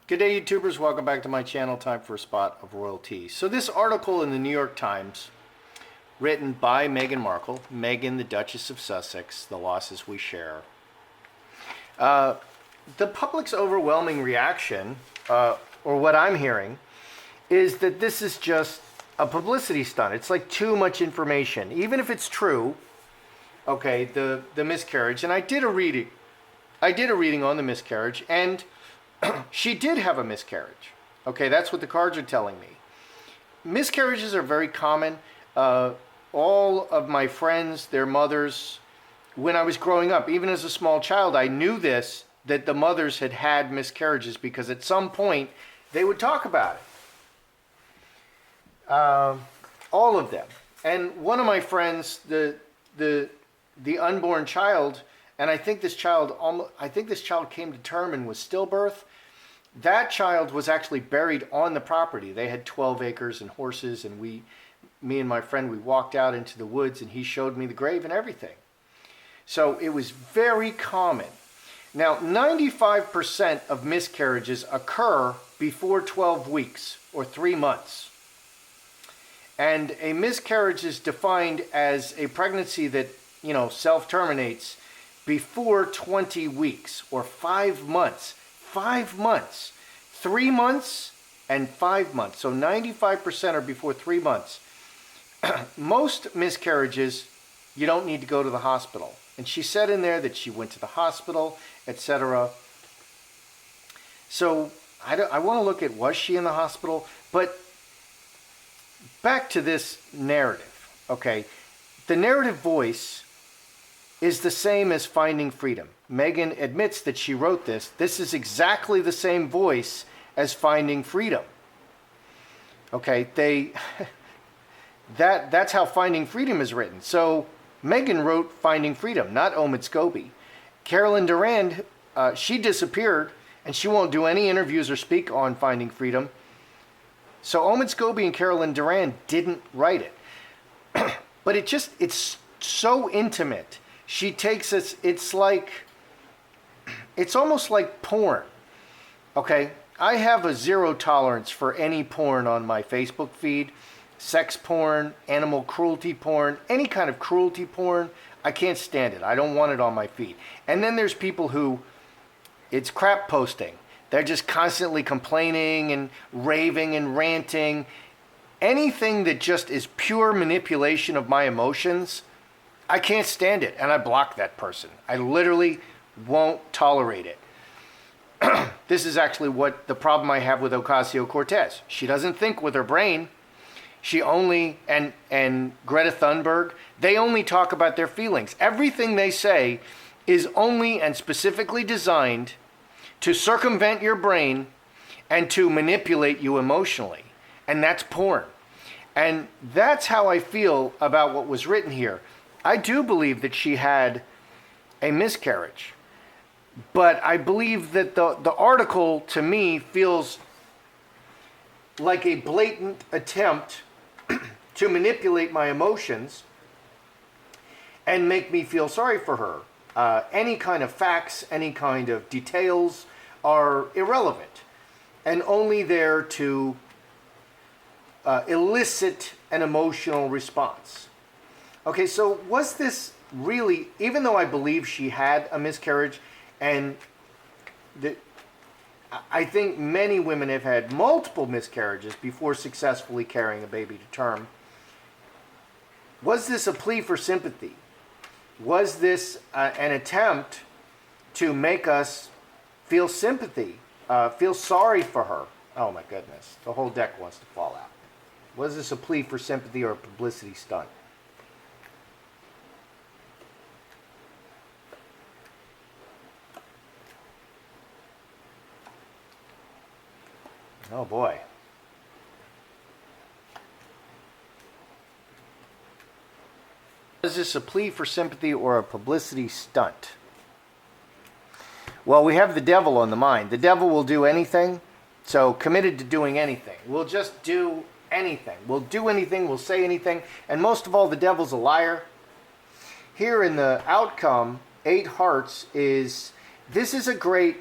Good day, YouTubers. Welcome back to my channel. Time for a spot of royalty. So this article in the New York Times, written by Meghan Markle, Meghan, the Duchess of Sussex, the losses we share. The public's overwhelming reaction, or what I'm hearing, is that this is just a publicity stunt. It's like too much information. Even if it's true, okay, the miscarriage, and I did a reading on the miscarriage, and she did have a miscarriage. Okay, that's what the cards are telling me. Miscarriages are very common. All of my friends, their mothers, when I was growing up, even as a small child, I knew this, that the mothers had had miscarriages because at some point they would talk about it. All of them. And one of my friends, the unborn child, and I think this child came to term and was stillbirth. That child was actually buried on the property. They had 12 acres and horses, and me and my friend, we walked out into the woods, and he showed me the grave and everything. So it was very common. Now, 95% of miscarriages occur before 12 weeks or 3 months. And a miscarriage is defined as a pregnancy that, self-terminates before 20 weeks or 5 months. 5 months. 3 months and 5 months. So 95% are before 3 months. Most miscarriages, you don't need to go to the hospital. And she said in there that she went to the hospital, etc. So I want to look at, was she in the hospital? But back to this narrative, okay? The narrative voice is the same as Finding Freedom. Meghan admits that she wrote this. This is exactly the same voice as Finding Freedom. Okay, that's how Finding Freedom is written. So Meghan wrote Finding Freedom, not Omid Scobie. Carolyn Durand, she disappeared, and she won't do any interviews or speak on Finding Freedom. So Omid Scobie and Carolyn Durand didn't write it. But it's so intimate. She takes us, it's almost like porn. Okay, I have a zero tolerance for any porn on my Facebook feed. Sex porn, animal cruelty porn, any kind of cruelty porn, I can't stand it. I don't want it on my feed. And then there's people who, it's crap posting. They're just constantly complaining and raving and ranting. Anything that just is pure manipulation of my emotions, I can't stand it, and I block that person. I literally won't tolerate it. This is actually what the problem I have with Ocasio-Cortez. She doesn't think with her brain. She only, and Greta Thunberg, they only talk about their feelings. Everything they say is only and specifically designed to circumvent your brain and to manipulate you emotionally. And that's porn. And that's how I feel about what was written here. I do believe that she had a miscarriage. But I believe that the article, to me, feels like a blatant attempt to manipulate my emotions and make me feel sorry for her. Any kind of facts, any kind of details are irrelevant and only there to elicit an emotional response. Okay, so was this really, even though I believe she had a miscarriage, and I think many women have had multiple miscarriages before successfully carrying a baby to term, was this a plea for sympathy? Was this an attempt to make us feel sympathy, feel sorry for her? Oh my goodness, the whole deck wants to fall out. Was this a plea for sympathy or a publicity stunt? Oh boy. Is this a plea for sympathy or a publicity stunt? Well, we have the devil on the mind. The devil will do anything, so committed to doing anything. We'll just do anything. We'll do anything, we'll say anything, and most of all, the devil's a liar. Here in the outcome, 8 hearts is, this is a great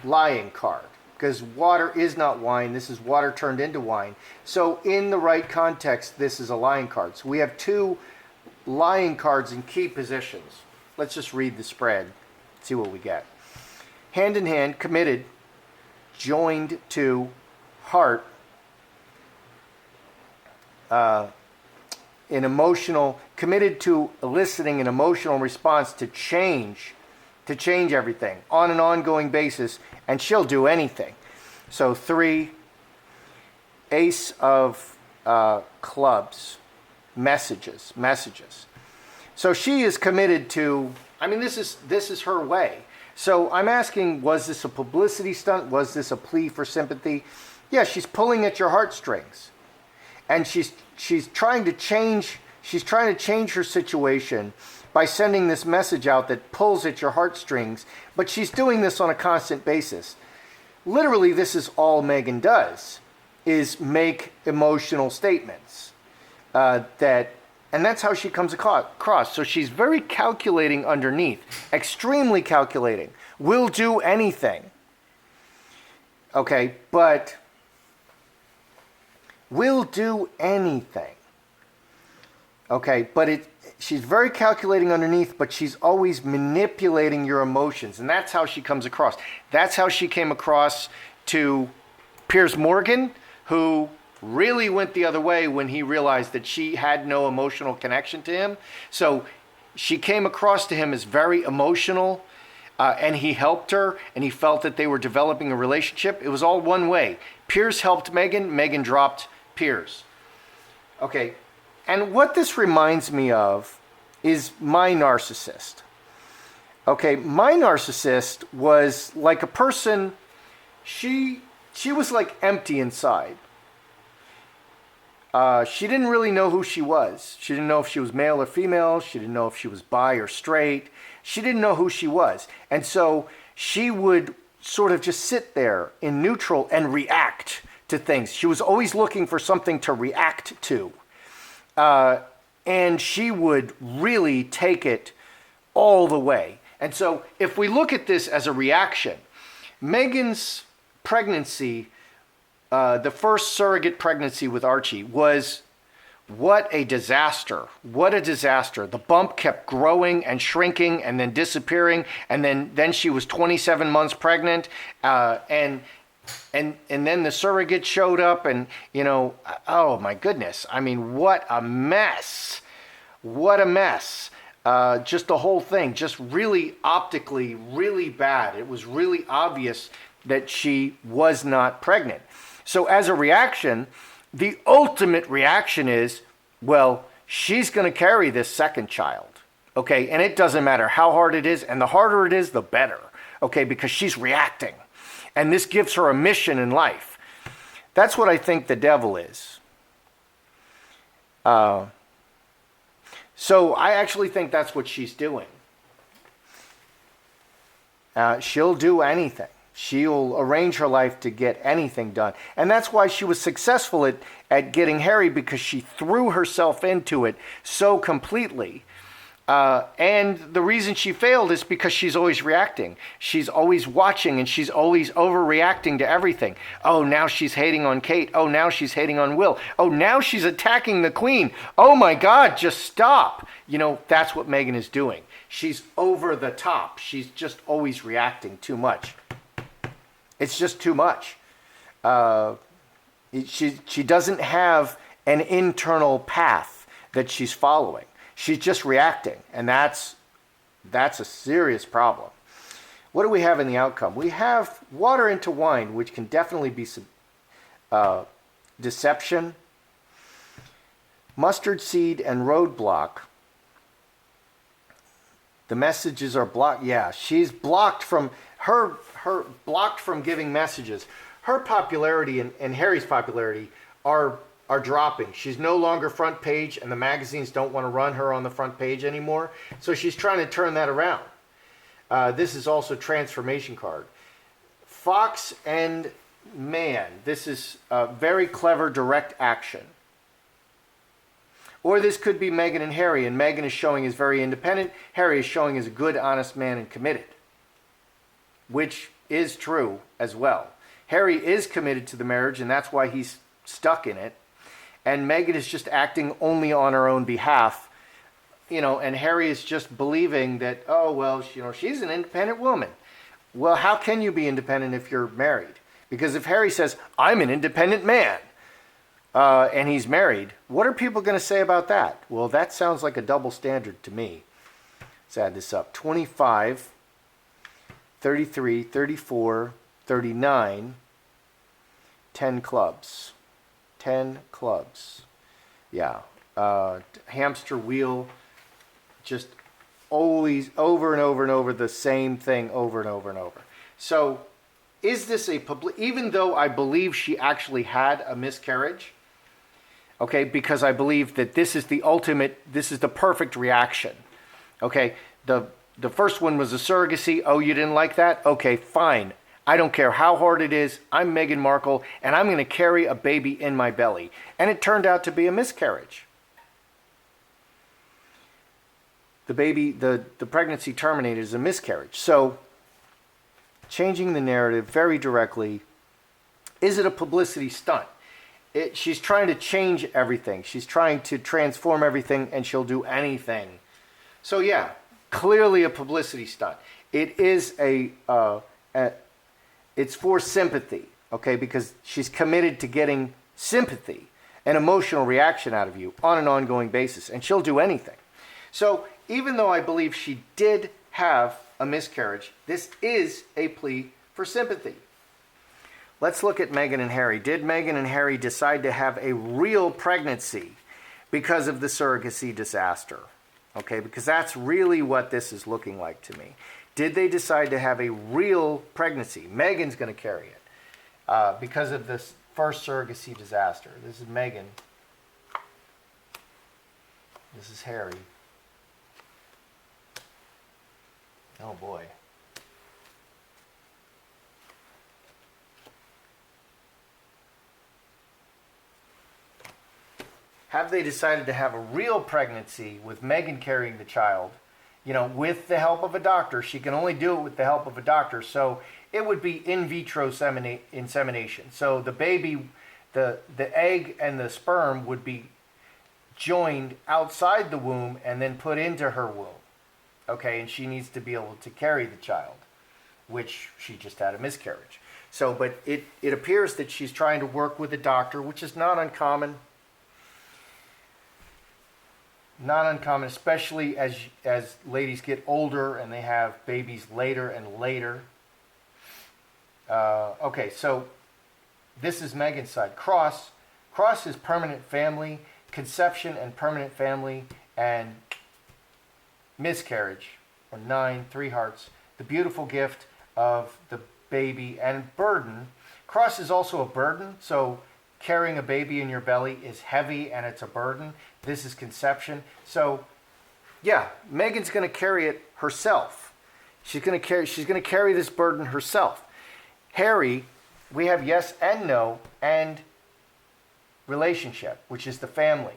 lying card. because water is not wine. This is water turned into wine. So in the right context, this is a lying card. So we have 2 lying cards in key positions. Let's just read the spread, see what we get. Hand in hand, committed, joined to, heart, an emotional, committed to eliciting an emotional response to change everything on an ongoing basis, and she'll do anything. So 3, ace of clubs, messages. So she is committed to, I mean, this is her way. So I'm asking, was this a publicity stunt? Was this a plea for sympathy? Yeah, she's pulling at your heartstrings. And she's trying to change her situation by sending this message out that pulls at your heartstrings, but she's doing this on a constant basis. Literally, this is all Meghan does, is make emotional statements. And that's how she comes across. So she's very calculating underneath, extremely calculating, will do anything. Okay, but will do anything. Okay, but she's very calculating underneath, but she's always manipulating your emotions, and that's how she comes across. That's how she came across to Piers Morgan, who really went the other way when he realized that she had no emotional connection to him. So she came across to him as very emotional, and he helped her, and he felt that they were developing a relationship. It was all one way. Piers helped Meghan, Meghan dropped Piers. Okay, and what this reminds me of is my narcissist. Okay, my narcissist was like a person, she was like empty inside. She didn't really know who she was. She didn't know if she was male or female. She didn't know if she was bi or straight. She didn't know who she was. And so she would sort of just sit there in neutral and react to things. She was always looking for something to react to. And she would really take it all the way. And so if we look at this as a reaction, Meghan's pregnancy, the first surrogate pregnancy with Archie, was what a disaster. What a disaster. The bump kept growing and shrinking and then disappearing. And then she was 27 months pregnant. And then the surrogate showed up, and, you know, oh my goodness. I mean, what a mess. What a mess. Just the whole thing, just really optically, really bad. It was really obvious that she was not pregnant. So as a reaction, the ultimate reaction is, well, she's going to carry this second child. Okay, and it doesn't matter how hard it is, and the harder it is, the better. Okay, because she's reacting. And this gives her a mission in life. That's what I think the devil is. So I actually think that's what she's doing. She'll do anything. She'll arrange her life to get anything done. And that's why she was successful at getting Harry, because she threw herself into it so completely. And the reason she failed is because she's always reacting. She's always watching, and she's always overreacting to everything. Oh, now she's hating on Kate. Oh, now she's hating on Will. Oh, now she's attacking the Queen. Oh my God, just stop. You know, that's what Meghan is doing. She's over the top. She's just always reacting too much. It's just too much. She doesn't have an internal path that she's following. She's just reacting, and that's a serious problem. What do we have in the outcome? We have water into wine, which can definitely be deception. Mustard seed and roadblock. The messages are blocked. Yeah, she's blocked from blocked from giving messages. Her popularity and Harry's popularity are dropping. She's no longer front page, and the magazines don't want to run her on the front page anymore. So she's trying to turn that around. This is also transformation card. Fox and Man. This is very clever direct action. Or this could be Meghan and Harry, and Meghan is showing as very independent. Harry is showing as a good, honest man and committed, which is true as well. Harry is committed to the marriage, and that's why he's stuck in it. And Meghan is just acting only on her own behalf, and Harry is just believing that, oh, well, she's an independent woman. Well, how can you be independent if you're married? Because if Harry says, I'm an independent man, and he's married, what are people going to say about that? Well, that sounds like a double standard to me. Let's add this up. 25, 33, 34, 39, 10 clubs. 10 clubs. Yeah. Hamster wheel, just always over and over and over the same thing over and over and over. So is this even though I believe she actually had a miscarriage, okay, because I believe that this is the perfect reaction. Okay, the first one was a surrogacy. Oh, you didn't like that? Okay, fine. I don't care how hard it is. I'm Meghan Markle, and I'm going to carry a baby in my belly. And it turned out to be a miscarriage. The baby, the pregnancy terminated as a miscarriage. So, changing the narrative very directly, is it a publicity stunt? She's trying to change everything. She's trying to transform everything, and she'll do anything. So yeah, clearly a publicity stunt. It is it's for sympathy, okay? Because she's committed to getting sympathy, an emotional reaction out of you on an ongoing basis, and she'll do anything. So even though I believe she did have a miscarriage, this is a plea for sympathy. Let's look at Meghan and Harry. Did Meghan and Harry decide to have a real pregnancy because of the surrogacy disaster? Okay, because that's really what this is looking like to me. Did they decide to have a real pregnancy? Meghan's going to carry it because of this first surrogacy disaster. This is Meghan. This is Harry. Oh boy. Have they decided to have a real pregnancy with Meghan carrying the child? With the help of a doctor. She can only do it with the help of a doctor. So it would be in vitro insemination. So the baby, the egg and the sperm would be joined outside the womb and then put into her womb. Okay, and she needs to be able to carry the child, which she just had a miscarriage. So, but it appears that she's trying to work with a doctor, which is not uncommon. Not uncommon, especially as ladies get older and they have babies later and later. Okay, so this is Meghan's side. Cross is permanent family, conception and permanent family, and miscarriage, or 9, 3 hearts. The beautiful gift of the baby and burden. Cross is also a burden, so carrying a baby in your belly is heavy and it's a burden. This is conception. So, yeah, Meghan's going to carry it herself. She's going to carry this burden herself. Harry, we have yes and no and relationship, which is the family.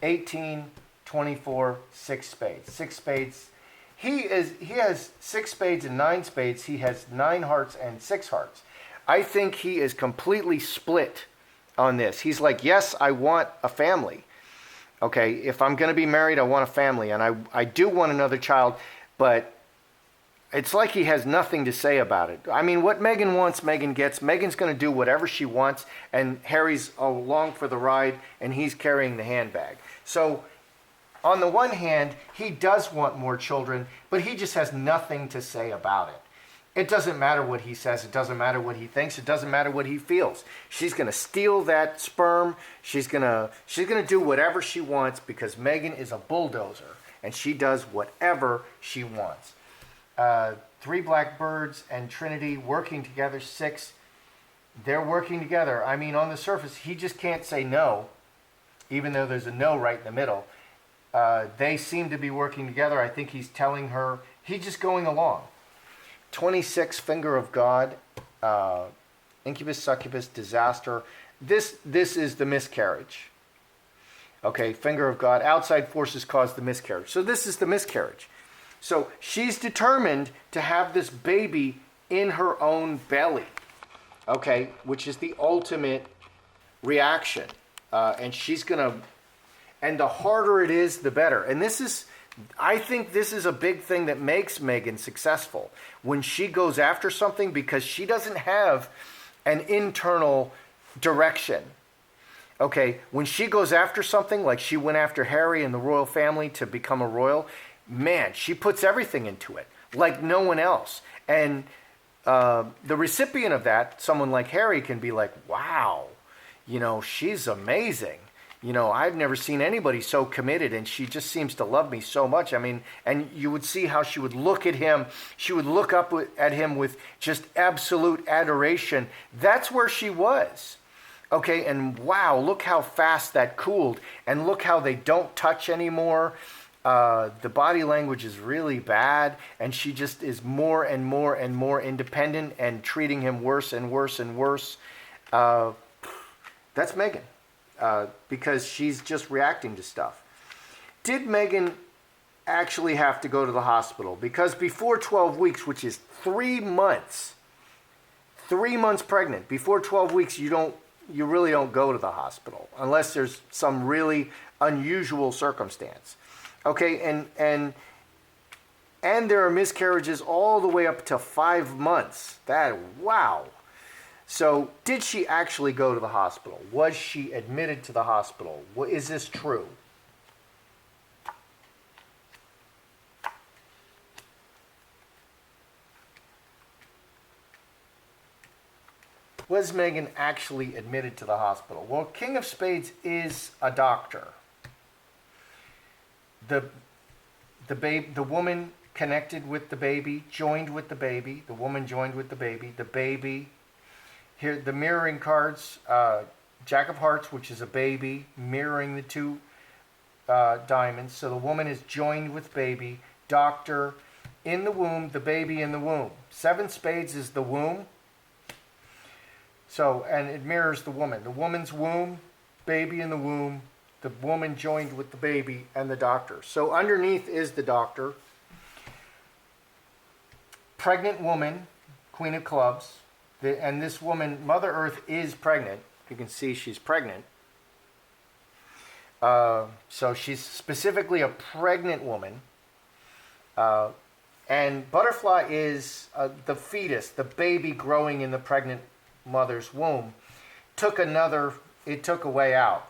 18, 24, 6 spades. 6 spades. He has 6 spades and 9 spades. He has 9 hearts and 6 hearts. I think he is completely split on this. He's like, yes, I want a family. Okay, if I'm going to be married, I want a family, and I do want another child, but it's like he has nothing to say about it. I mean, what Meghan wants, Meghan gets. Meghan's going to do whatever she wants, and Harry's along for the ride, and he's carrying the handbag. So, on the one hand, he does want more children, but he just has nothing to say about it. It doesn't matter what he says. It doesn't matter what he thinks. It doesn't matter what he feels. She's going to steal that sperm. She's going to do whatever she wants because Meghan is a bulldozer and she does whatever she wants. 3 blackbirds and Trinity working together. 6. They're working together. I mean, on the surface, he just can't say no, even though there's a no right in the middle. They seem to be working together. I think he's telling her, he's just going along. 26, finger of God, incubus, succubus, disaster. This is the miscarriage. Okay, finger of God, outside forces caused the miscarriage. So this is the miscarriage. So she's determined to have this baby in her own belly. okay, which is the ultimate reaction. And she's going to, and the harder it is, the better. And this is, I think this is a big thing that makes Meghan successful when she goes after something, because she doesn't have an internal direction. Okay, when she goes after something, like she went after Harry and the royal family to become a royal, man, she puts everything into it like no one else. And the recipient of that, someone like Harry, can be like, wow, you know, she's amazing. You know, I've never seen anybody so committed, and she just seems to love me so much. I mean, and you would see how she would look at him. She would look up at him with just absolute adoration. That's where she was. Okay, and wow, look how fast that cooled, and look how they don't touch anymore. The body language is really bad, and she just is more and more and more independent and treating him worse and worse and worse. That's Meghan, because she's just reacting to stuff. Did Meghan actually have to go to the hospital? Because before 12 weeks, which is 3 months pregnant, before 12 weeks, you really don't go to the hospital unless there's some really unusual circumstance. Okay, and there are miscarriages all the way up to 5 months. Wow. So did she actually go to the hospital? Was she admitted to the hospital? Is this true? Was Meghan actually admitted to the hospital? Well, King of Spades is a doctor. The woman connected with the baby, joined with the baby. The woman joined with the baby. The baby. Here, the mirroring cards, Jack of Hearts, which is a baby, mirroring the two diamonds. So the woman is joined with baby. Doctor, in the womb, the baby in the womb. 7 spades is the womb. So, and it mirrors the woman. The woman's womb, baby in the womb, the woman joined with the baby, and the doctor. So underneath is the doctor. Pregnant woman, Queen of Clubs. And this woman, Mother Earth, is pregnant. You can see she's pregnant. So she's specifically a pregnant woman. And Butterfly is the fetus, the baby growing in the pregnant mother's womb. It took a way out.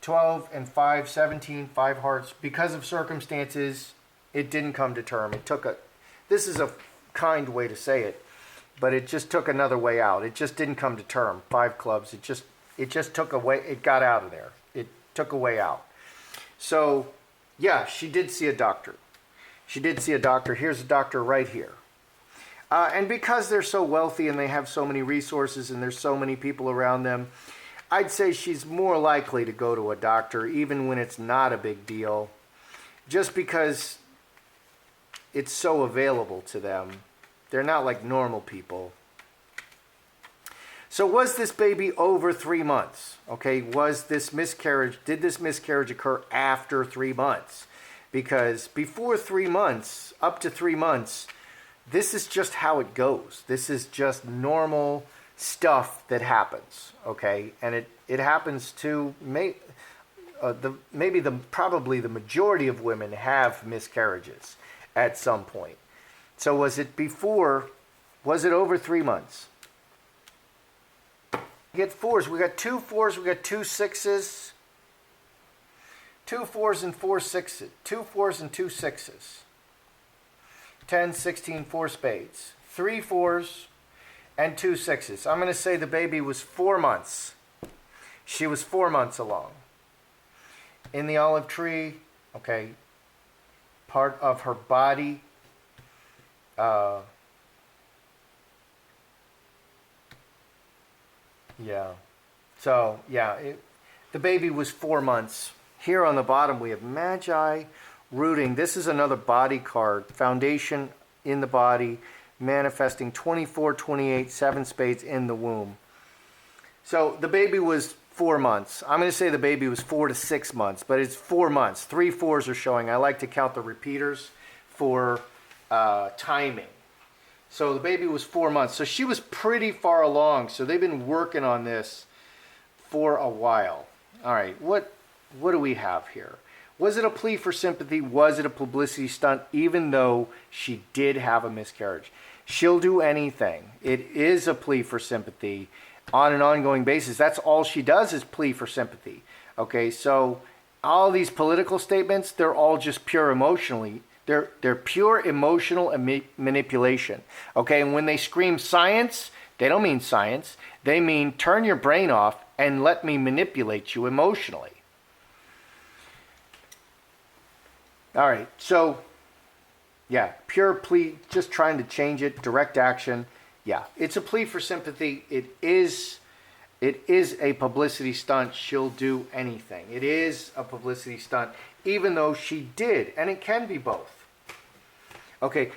12 and 5, 17, 5 hearts. Because of circumstances, it didn't come to term. This is a kind way to say it, but it just took another way out. It just didn't come to term. 5 clubs. It just took a way. It got out of there. It took a way out. So, yeah, she did see a doctor. She did see a doctor. Here's a doctor right here. And because they're so wealthy and they have so many resources and there's so many people around them, I'd say she's more likely to go to a doctor even when it's not a big deal, just because it's so available to them. They're not like normal people. So was this baby over 3 months? Okay, did this miscarriage occur after 3 months? Because before 3 months, up to 3 months, this is just how it goes. This is just normal stuff that happens, okay? And it happens to probably the majority of women have miscarriages at some point. So was it over 3 months? We get 4s. We got 2 4s. We got 2 6s. 2 4s and 4 6s. 2 4s and 2 6s. 10, 16, 4 spades. 3 4s and 2 6s. I'm going to say the baby was 4 months. She was 4 months along. In the olive tree, okay, part of her body, yeah. So, yeah, the baby was 4 months. Here on the bottom we have Magi rooting. This is another body card. Foundation in the body, manifesting 24, 28, 7 spades in the womb. So the baby was 4 months. I'm going to say the baby was 4 to 6 months, but it's 4 months. 3 4s are showing. I like to count the repeaters for timing. So the baby was 4 months. So she was pretty far along. So they've been working on this for a while. All right, what do we have here? Was it a plea for sympathy? Was it a publicity stunt? Even though she did have a miscarriage, she'll do anything. It is a plea for sympathy on an ongoing basis. That's all she does is plea for sympathy. Okay, so all these political statements, they're all just pure emotionally. They're pure emotional manipulation. Okay, and when they scream science, they don't mean science. They mean turn your brain off and let me manipulate you emotionally. All right, so yeah, pure plea, just trying to change it, direct action. Yeah, it's a plea for sympathy. It is a publicity stunt. She'll do anything. It is a publicity stunt, even though she did, and it can be both. Okay,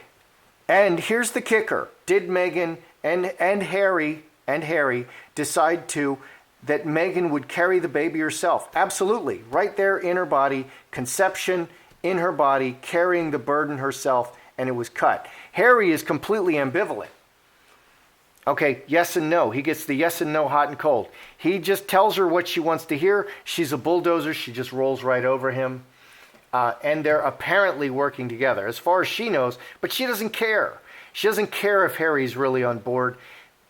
and here's the kicker. Did Meghan and Harry decide that Meghan would carry the baby herself? Absolutely. Right there in her body, conception in her body, carrying the burden herself, and it was cut. Harry is completely ambivalent. Okay, yes and no. He gets the yes and no hot and cold. He just tells her what she wants to hear. She's a bulldozer. She just rolls right over him. And they're apparently working together, as far as she knows, but she doesn't care. She doesn't care if Harry's really on board.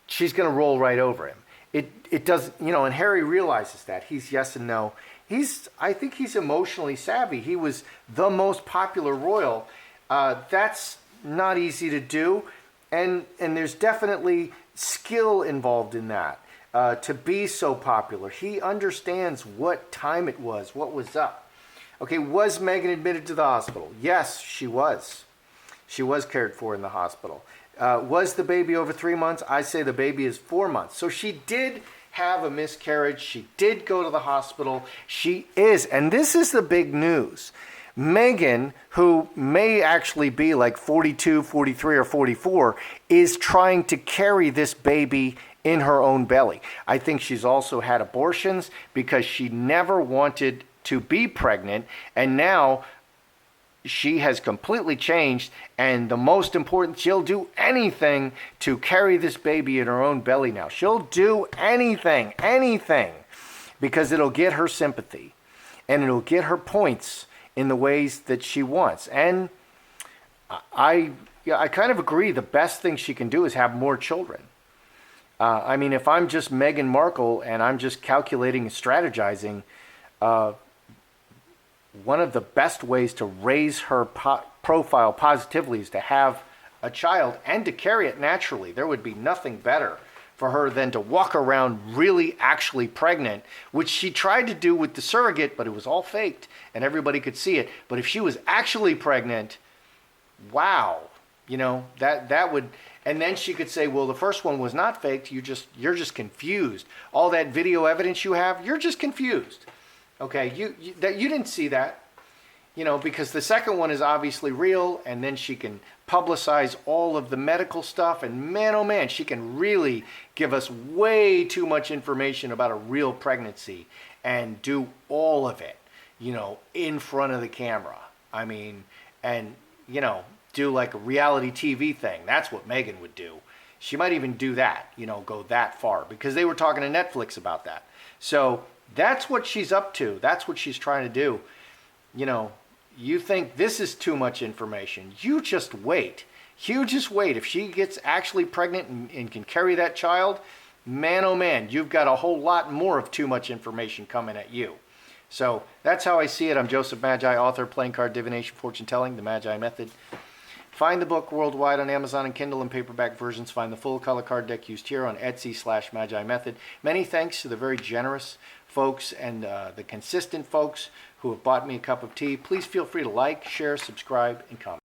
She's going to roll right over him. It does, and Harry realizes that. He's yes and no. I think he's emotionally savvy. He was the most popular royal. That's not easy to do. And there's definitely skill involved in that, to be so popular. He understands what time it was, what was up. Okay, was Meghan admitted to the hospital? Yes, she was. She was cared for in the hospital. Was the baby over 3 months? I say the baby is 4 months. So she did have a miscarriage. She did go to the hospital. She is, and this is the big news. Meghan, who may actually be like 42, 43, or 44, is trying to carry this baby in her own belly. I think she's also had abortions because she never wanted to be pregnant, and now she has completely changed, and the most important, she'll do anything to carry this baby in her own belly now. She'll do anything, because it'll get her sympathy, and it'll get her points in the ways that she wants. And I kind of agree. The best thing she can do is have more children. I mean, if I'm just Meghan Markle and I'm just calculating and strategizing, one of the best ways to raise her profile positively is to have a child and to carry it naturally. There would be nothing better for her than to walk around really actually pregnant, which she tried to do with the surrogate, but it was all faked and everybody could see it. But if she was actually pregnant, wow, that would, and then she could say, well, the first one was not faked. You're just confused. All that video evidence you have, you're just confused. Okay, you didn't see that, because the second one is obviously real, and then she can publicize all of the medical stuff, and man, oh man, she can really give us way too much information about a real pregnancy and do all of it, in front of the camera. I mean, and, do like a reality TV thing. That's what Meghan would do. She might even do that, go that far, because they were talking to Netflix about that. So that's what she's up to. That's what she's trying to do. You think this is too much information. You just wait. You just wait. If she gets actually pregnant and can carry that child, man, oh man, you've got a whole lot more of too much information coming at you. So that's how I see it. I'm Joseph Magi, author, Playing Card Divination, Fortune Telling, The Magi Method. Find the book worldwide on Amazon and Kindle and paperback versions. Find the full color card deck used here on Etsy/Magi Method. Many thanks to the very generous folks and the consistent folks who have bought me a cup of tea. Please feel free to like, share, subscribe, and comment.